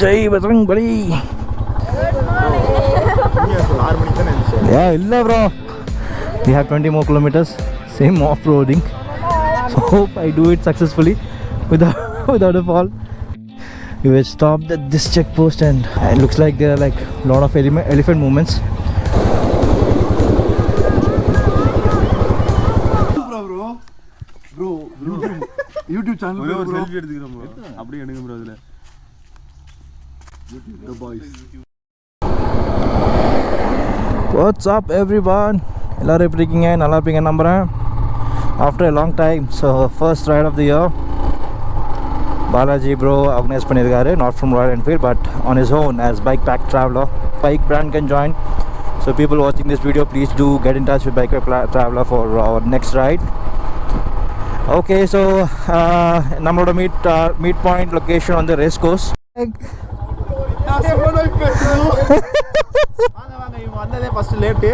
Jai Bajrang Bali. Yeah, illa bro. We have 20 more kilometers. Same off-roading. So hope I do it successfully without a fall. We were stopped at this checkpost and it looks like there are like a lot of elephant movements. Bro, YouTube channel bro. Selfie எடுத்துக்கறோம் bro. அப்படியே எடுங்க bro அதுல. The boys. What's up everyone? எல்லாரும் எப்படி இருக்கீங்க? நல்லா இருப்பீங்க நம்புறேன். After a long time, so first ride of the year. Balaji bro organized பண்ணிருக்காரு, not from Royal Enfield but on his own as Bikepack Traveller. Bike brand can join. So people watching this video, please do get in touch with Bikepack Traveller for our next ride. Okay, so நம்மளோட meet point location on the race course. வாங்க இவங்க வந்ததே first left.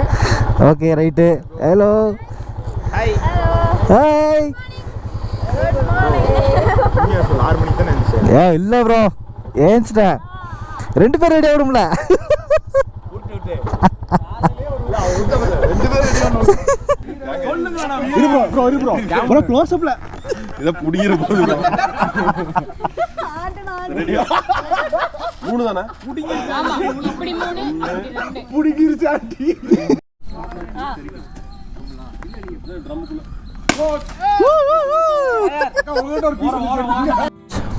Okay, right. Hello. Hi. Hi. Good morning. நீங்க 6 மணிக்கு தான எந்திச்சீங்க? இல்ல bro. ஏன்ஸ்டா. ரெண்டு பேர் ரெடி ஆவணும்ல. விட்டு. ரெண்டு பேர் ரெடி ஆவணும். சொல்லுங்க நான் இரு bro க்ளோஸ் அப்ல இத புடிங்கிர போகுது bro. ரெடியா? மூணு தானா? புடிங்கிரு. ஆமா, இப்படி மூணு, ரெண்டு. புடிங்கிருச்சு aunty.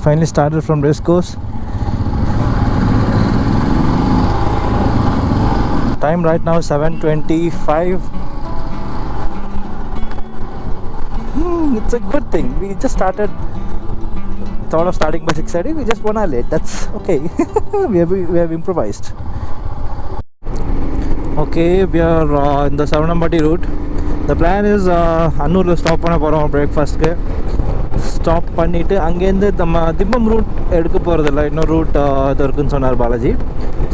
Finally started from race course. Time right now 7:25. It's a good thing. We just started. Thought of starting by 6:30. We just 1 hour late. That's okay. we have improvised. Okay, we are in the Sathyamangalam route. The plan is Annur stop பண்ண போறோம் breakfast க்கு. Stop பண்ணிட்டு அங்க இருந்து நம்ம Thimbam root எடுக்க போறது இல்ல, இன்னொரு ரூட் அது இருக்குன்னு சொன்னார் Balaji.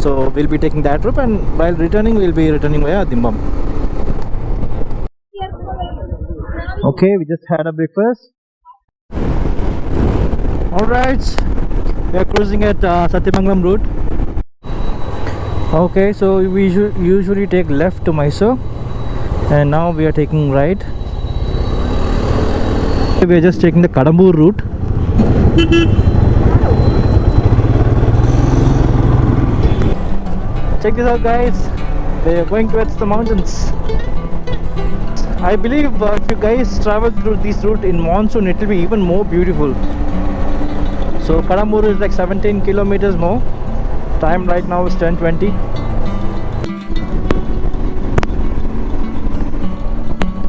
So we'll be taking that route and while returning we'll be returning via Dimbam. Okay, we just had a breakfast. Alright, we are cruising at Sathyamangalam route. Okay, so we usually take left to Mysore and now we are taking right. We are just taking the Kadambur route. Check this out guys, we are going towards the mountains. I believe if you guys travel through this route in monsoon it will be even more beautiful. So Kadambur is like 17 kilometers more. Time right now is 10:20.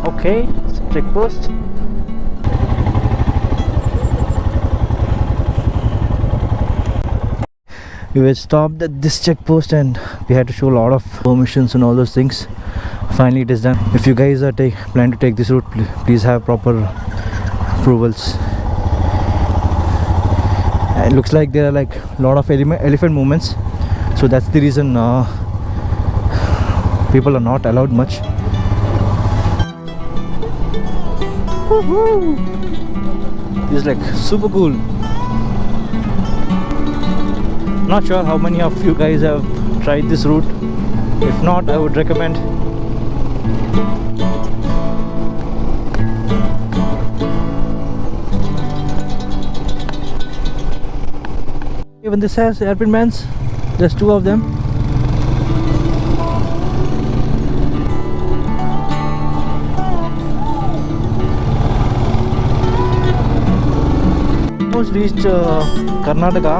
Okay, checkpost. We were stopped at this checkpost and we had to show a lot of permissions and all those things. Finally it is done. If you guys are plan to take this route, please have proper approvals. It looks like there are like a lot of elephant movements, so that's the reason people are not allowed much. This is like super cool. Not sure how many of you guys have tried this route. If not, I would recommend. Even this has airplane bands. There's 2 of them. Almost reached Karnataka.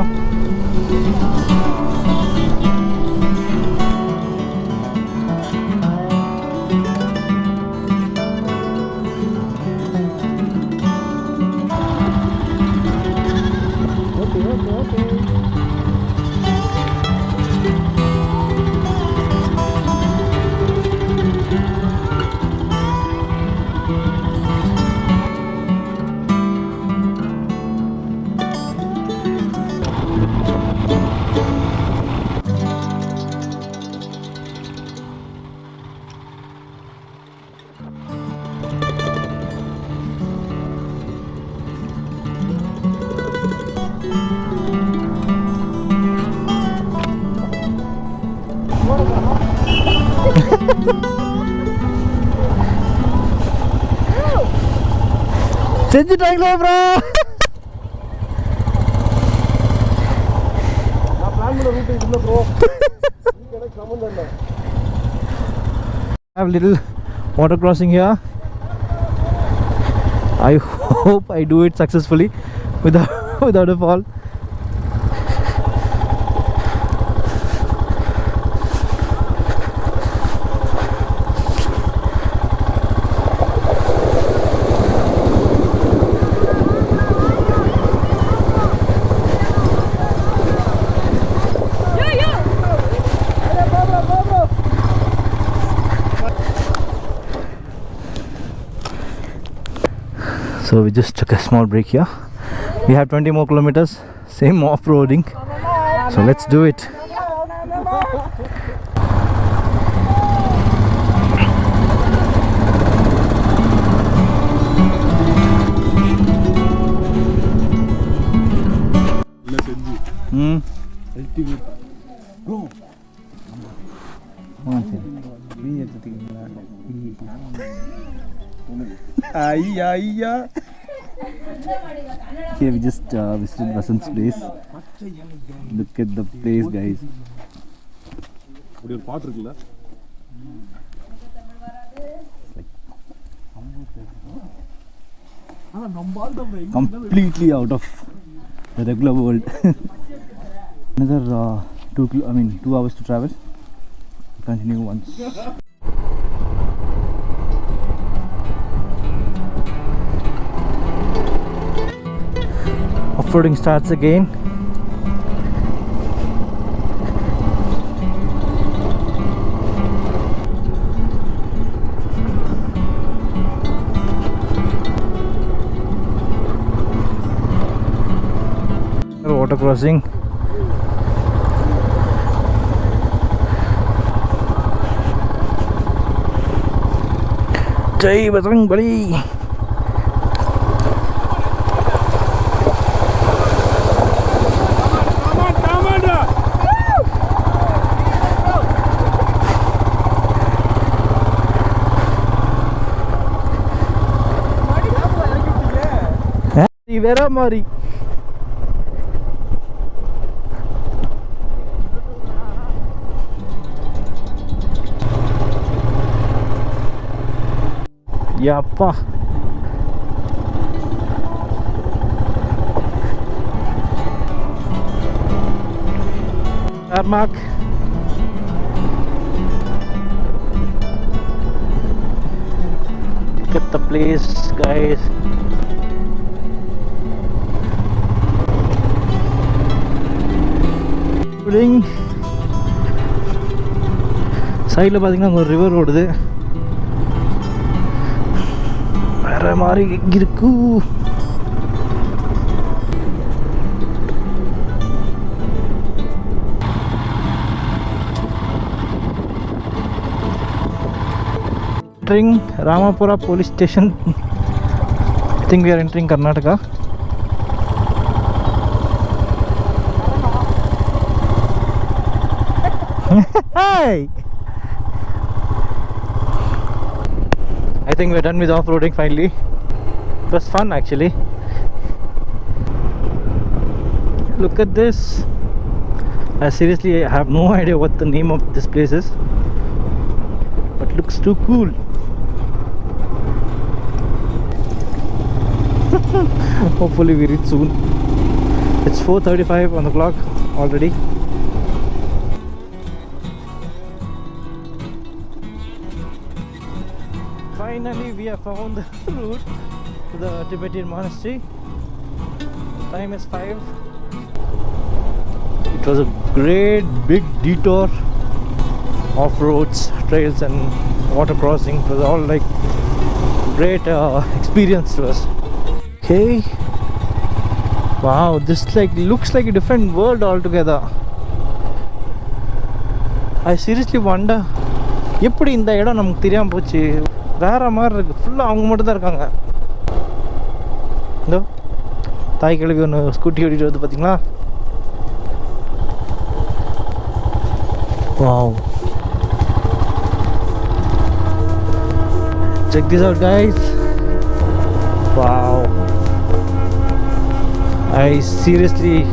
Okay. செஞ்சுட்டாங்களா bro? நான் plan பண்ண route இது இல்ல bro. எனக்கு சம்பந்தம் இல்ல. Have little water crossing here. I hope I do it successfully without a fall. So we just took a small break here. We have 20 more kilometers, same off-roading. So let's do it. இல்ல செஞ்சு. Ultimate. Bro. நீ எடுத்துட்டீங்களா? ஐயா. Here we just visited Vasant's place. Look at the place, guys. அப்படி ஒரு பாட்டு இருக்குல்ல? Completely out of the regular world. Another 2 hours to travel. Continue once. Offroading starts again. Water crossing. Jai Bajrangbali. வேற மாதிரி யப்பா tarmac. Look at the place, guys. சைடில் பார்த்தீங்கன்னா ஒரு river ஓடுது. வேற மாதிரி இருக்கு. Entering Ramapura police station. I think we are entering Karnataka. Hey! I think we're done with off-roading finally. It was fun actually. Look at this. I seriously have no idea what the name of this place is, but it looks too cool. Hopefully we reach soon. It's 4:35 on the clock already. Finally we have found the route to the Tibetan Monastery. Time is 5. It was a great big detour, off-roads, trails and water crossing. It was all like great experience to us. Okay, wow, this like looks like a different world altogether. I seriously wonder எப்படி இந்த இடம் நமக்கு தெரியாம போச்சு. வேற மாதிரி இருக்கு. ஃபுல்லாக அவங்க மட்டும் தான் இருக்காங்க. இதோ தாய் கிழவி ஒன்று ஸ்கூட்டி ஓடிட்டு வந்து பார்த்தீங்களா? Wow, check this out guys. Wow. I seriously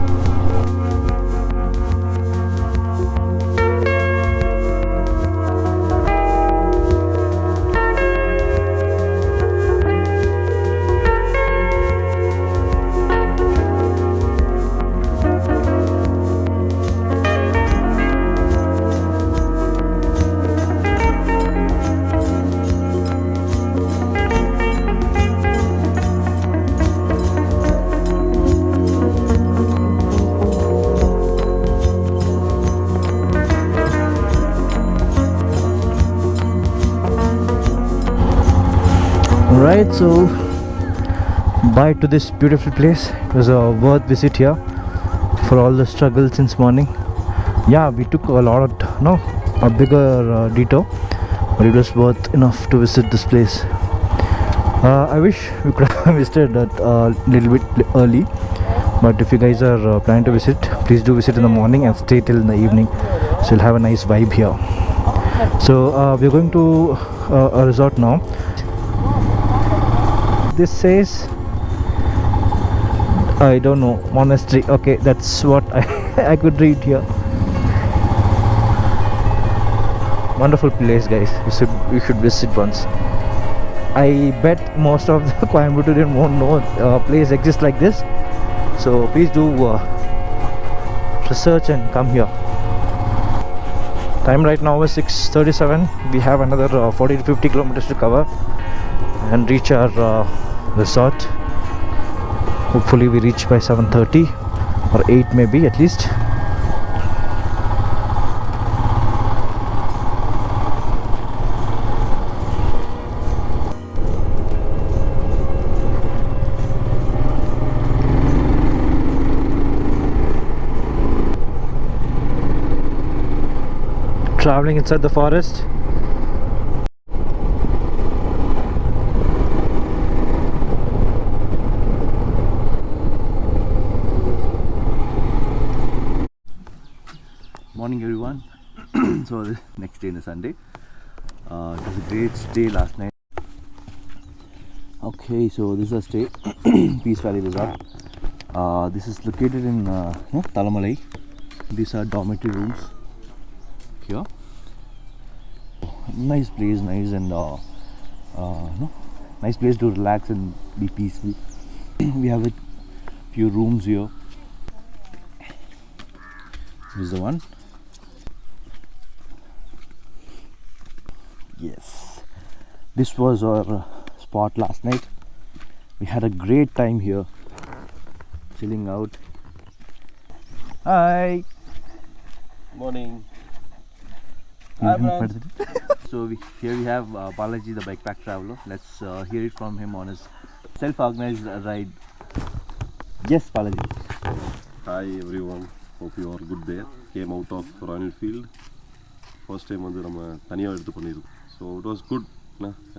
Right, so bye to this beautiful place. It was a worth visit here for all the struggle since morning. Yeah, we took a bigger detour, but it was worth enough to visit this place. I wish we could have visited that a little bit early, but if you guys are planning to visit, please do visit in the morning and stay till in the evening, so you'll have a nice vibe here. So we're going to a resort now. This says, I don't know, monastery. Okay, that's what I could read here. Wonderful place, guys. You should visit once. I bet most of the Coimbatore won't know a place exists like this, so please do research and come here. Time right now is 6:37. We have another 40 to 50 kilometers to cover and reach our resort. Hopefully we reach by 7:30 or 8 maybe at least. Traveling inside the forest. Morning everyone. So the next day is Sunday. It was a great stay last night. Okay, so this is a stay. Peace Valley Resort. This is located in Thalamalai. These are dormitory rooms here. Nice place, nice and nice place to relax and be peaceful. We have a few rooms here. This is the one. Yes, this was our spot last night. We had a great time here, chilling out. Hi. Morning. So here we have Balaji, the Bikepack Traveller. Let's hear it from him on his self-organized ride. Yes, Balaji. Hi everyone. Hope you are good there. Came out of Royal Field. First time வந்து நம்ம தனியா எடுத்து பண்ணிருக்கோம். So it was good.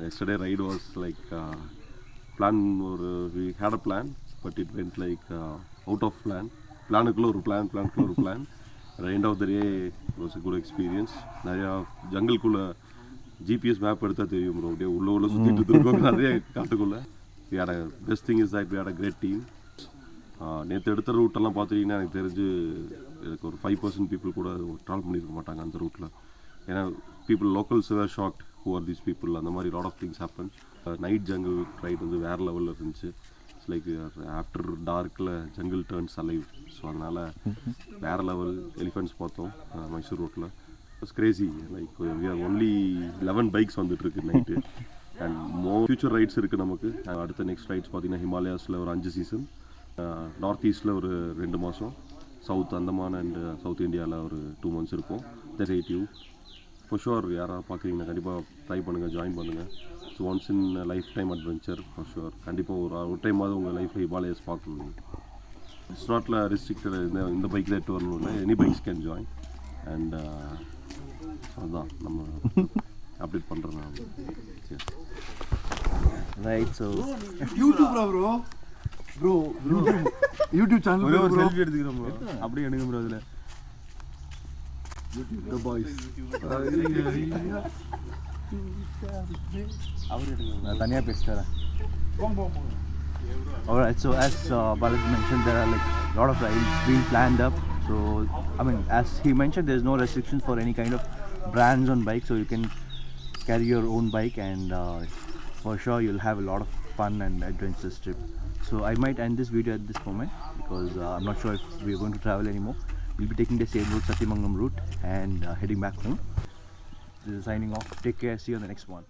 Yesterday ride was like we had a plan, but it went like out of plan. Planuக்குள்ள ஒரு plan. At the end of the day, it was a good experience. நிறைய ஜங்கல்குள்ள GPS map எடுத்தா தெரியும் bro. அப்படியே உள்ள சுத்திட்டு இருக்கோம் நிறைய காட்டுக்குள்ள. We had a best thing is that we had a great team. நேற்று எடுத்த ரூட்டெல்லாம் பார்த்துட்டிங்கன்னா எனக்கு தெரிஞ்சு எனக்கு ஒரு 5% பீப்புள் கூட ட்ராவல் பண்ணியிருக்க மாட்டாங்க அந்த ரூட்டில். ஏன்னா locals were shocked who are these people. அந்த மாதிரி lot of things happened. Night jungle ride வந்து வேறு லெவலில் இருந்துச்சு. இட்ஸ் லைக் ஆஃப்டர் டார்க்கில் ஜங்கிள் டர்ன்ஸ் அலைவ். ஸோ அதனால் வேறு லெவல் எலிஃபென்ட்ஸ் பார்த்தோம் மைசூர் ரோட்டில். It's crazy. Like we are only 11 bikes வந்துட்டுருக்கு நைட்டு. அண்ட் ஃபியூச்சர் ரைட்ஸ் இருக்குது நமக்கு. அடுத்த நெக்ஸ்ட் ரைட்ஸ் பார்த்தீங்கன்னா ஹிமாலயாஸில் ஒரு 5 சீசன், நார்த் ஈஸ்டில் ஒரு 2 மாதம், சவுத் அந்தமான் அண்ட் சவுத் இந்தியாவில் ஒரு 2 months இருக்கும். That's 8 you for sure. யாராவது பார்க்குறீங்கன்னா கண்டிப்பாக ட்ரை பண்ணுங்கள், ஜாயின் பண்ணுங்கள். So once in life time adventure for sure. கண்டிப்பாக ஒரு டைமாவது உங்கள் லைஃப்பில் ஹிமாலயாஸ் பார்க்கணும். It's not restricted. இந்த பைக் தான் வரணும் இல்லை, any bikes can join. And அதுதான் நம்ம அப்டேட் பண்ணுறேன். Right. So bro YouTube channel ஒரு செல்ஃபி எடுத்துக்கிறோம் ப்ரோ. அப்படியே எடுங்க ப்ரோ. அதில் The boys. அவர் எடுங்க. நான் தனியாக பேசிட்டு வரேன். Alright, so as Balaji mentioned, there are like a lot of rides being planned up. So, I mean, as he mentioned, there's no restrictions for any kind of brands on bike, so you can carry your own bike, and for sure you'll have a lot of fun and adventurous trip. So I might end this video at this moment because I'm not sure if we're going to travel anymore. We'll be taking the same route, Sathyamangalam route, and heading back home. This is signing off. Take care. See you on the next one.